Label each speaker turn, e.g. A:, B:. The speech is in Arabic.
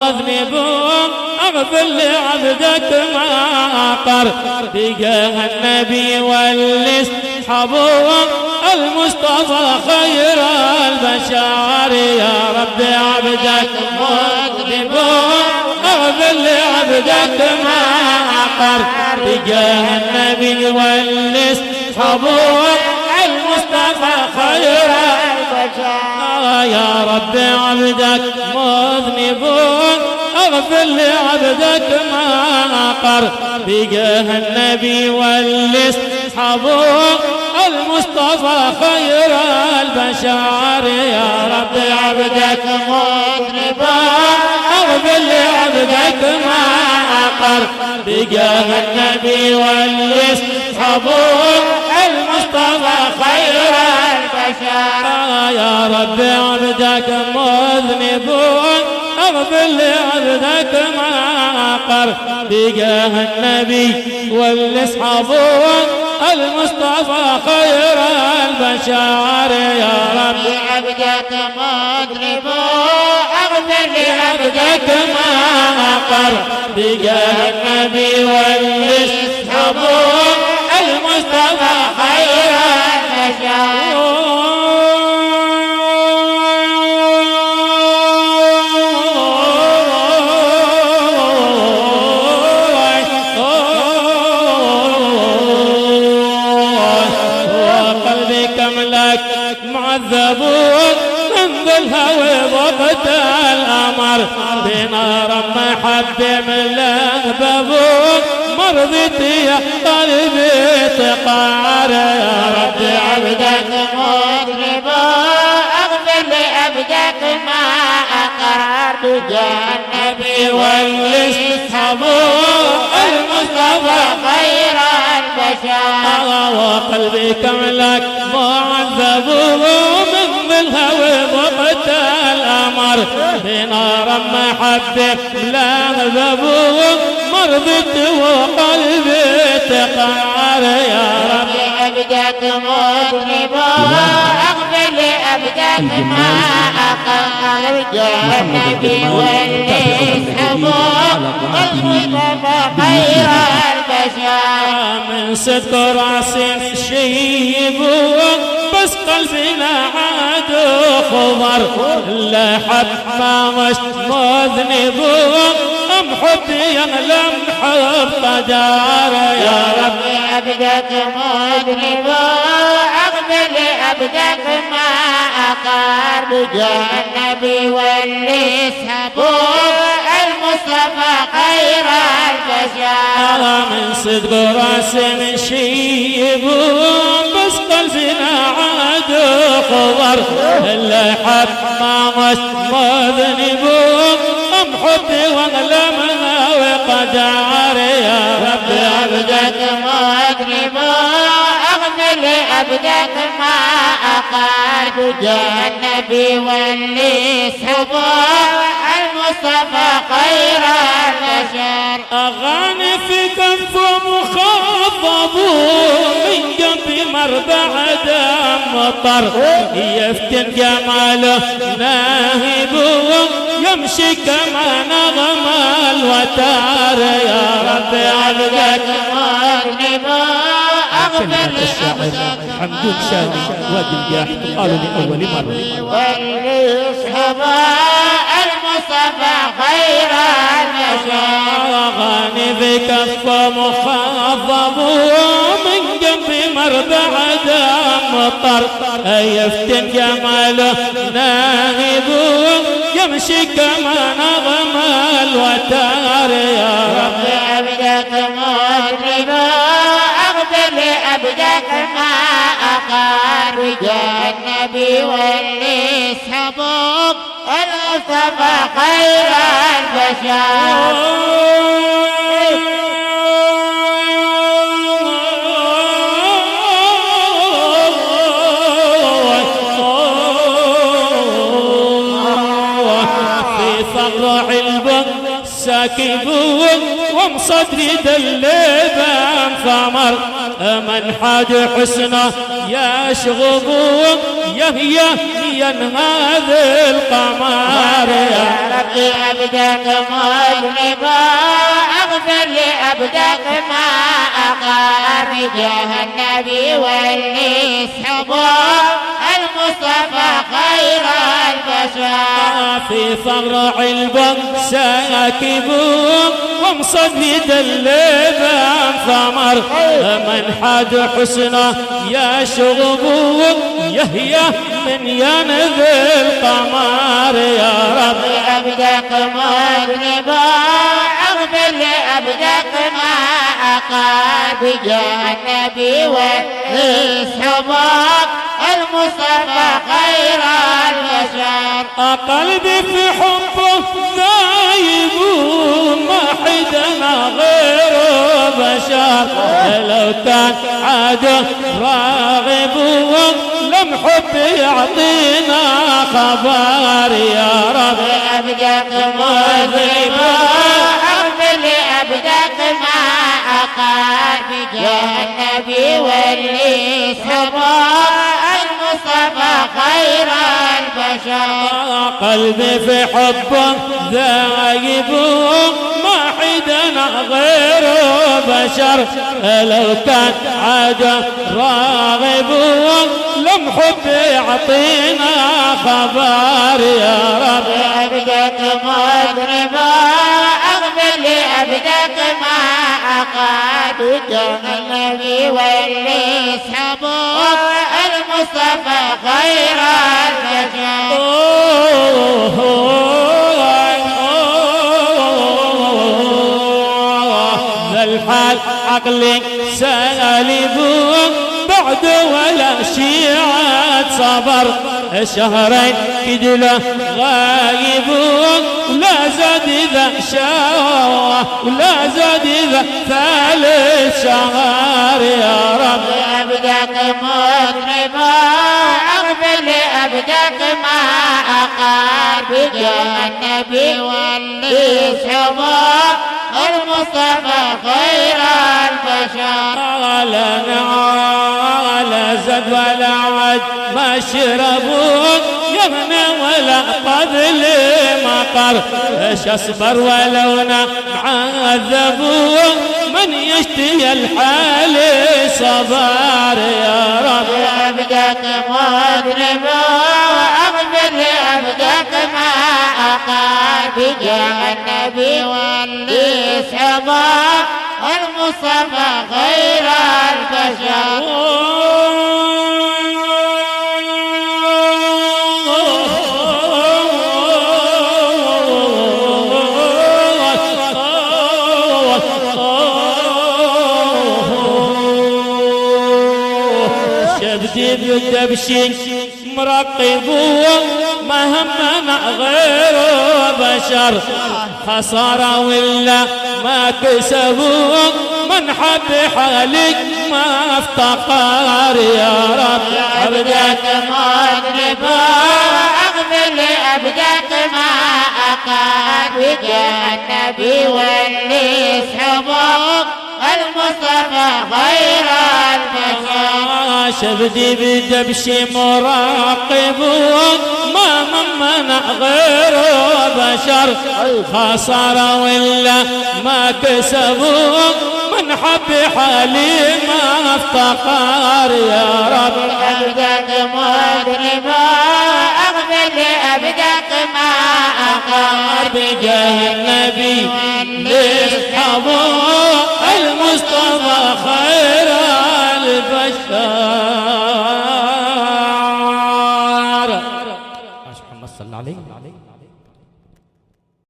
A: أذنبهم أغفر لعبدك ما قر بقى النبي والأصحابهم المصطفى خير البشر يا رب عبدك مذنبهم أغفر لعبدك ما قر بقى النبي والأصحابهم المصطفى خير البشر يا رب عبدك مذنبون اغفر لعبدك ما قر بقى النبي والأصحابهم المصطفى خير البشر يا رب عبدك مذنبون اغفر لعبدك ما قر بقى النبي والأصحابهم المصطفى خير البشر يا رب عبدك مذنبون اغفر لعبدك ما قر بقى النبي والأصحابون المصطفى خير البشر يا رب عبدك مذنبون اغفر لعبدك ما قر بقى النبي والأصحابون المصطفى خير البشر معذبون من الهوى وقت الأمر بنار محب ملهبون مرضتي يا قلبي تقار يا رب عبدك مذنبون اغفر لعبدك ما أقر بقى النبي والأصحابون المصطفى خير البشر وقلبي كملك معذبون من الهوى وقت الأمر بنار محبة لهبون مرضت وقلبي تقعر يا رب عبدك مذنبون اغفر لعبدك ما أقر بقى النبي والأصحابون المصطفى خير البشر من صدق راس شيبون بس قلبنا عاد خضر لا حد ما مش مذنبون ام حبي يغلم حب قدار يا رب عبدك مذنبون اغفر لعبدك ما أقر بقى النبي والأصحابون المصطفى خير البشر من صدق راس من شيبون بس قلبنا عاد خضر اللي حب ما مش مذنبون ام حبي واغلمنا وقدار يا رب عبدك مذنبون اغفر لعبدك ما أقر بقى النبي والأصحابون المصطفى خير البشر أغاني في كف مخاطبون من جنب مربع دم مطر يفتن جماله ناهبون يمشي كما نغم الوتار يا رب عبدك مذنبون
B: كلمات الشاعر حمدون شامي وادي الجاح قال لأول مرة
A: والأصحابون المصطفى خير البشر أغاني في كف مخاضب من جنب مربع دم مطر يفتن جماله ناهب يمشي كما نغم الوتار يا رب عبدك مذنبون اغفر لعبدك ما أقر بقى النبي والأصحابون المصطفى خير البشر في صرح
B: البن ساكبون ومصدري دلبان ثمر من حاد حسنه يشغبون يهي هذا القمر.
A: يا ربي عبدك مذنبا اغفر لعبدك ما اقار بجاه النبي واللي سحبه المصطفى خير البشر.
B: في فرع البن ساكبون ومصدد اللبان ثمر من حاد حسنه يشغبون يهي ينذ القمر. يا رب
A: عبدك مذنبا اغفر لعبدك ما اقار بجاه النبي والسحبك المصطفى خير البشر.
B: قلبي في حبه ذايب ما حدنا غيره بشر لو كان عاده راغب لم حب يعطينا خبر. يا رب
A: عبدك مذنبا اغفر لعبدك ما اقار بجاه النبي واللي سبق المصطفى خير البشر.
B: قلبي في حبه ذايب ما حدنا غيره بشر لو كان عاده راغب لم حب يعطينا خبر. يا رب
A: عبدك مذنبا اغفر لعبدك ما اقار بجاه النبي واللي سبق المصطفى خير البشر.
B: ذا الحال عقلي سالبون بعد ولا شيعة صبر شهرين كدله غايبون لا زاد إذا شاوة ولا زاد إذا ثالث شهر. يا رب
A: عبدك مذنبا اغفر لعبدك ما اقار بجاه النبي واللي سبق المصطفى خير البشر.
B: لا زاد ولا عد ما شربون يغنى ولا قبل مقر ايش اصبر ولونا معذبون من يشتهي الحال صبر. يا رب
A: عبدك مذنبا اغفر لعبدك ما اقار بجاه النبي واللي سبق المصطفى خير البشر.
B: شبدي بالدبشي مراقبون ما همنا غيره بشر خسارة ولا ما كسبون من حب حالك ما افتقر. يا رب
A: عبدك مذنبا اغفر لعبدك ما اقار بجاه النبي واللي سبق المصطفى خير البشر.
B: شبدي بدبشي مراقبون ما ممنا غيره بشر خسارة ولا ما كسبون من حب حالي ما افتقر. يا رب
A: عبدك مذنبا اغفر لعبدك ما اقار
B: بجاه النبي لاصحابه المصطفى خير البشر. محمد صلى الله عليه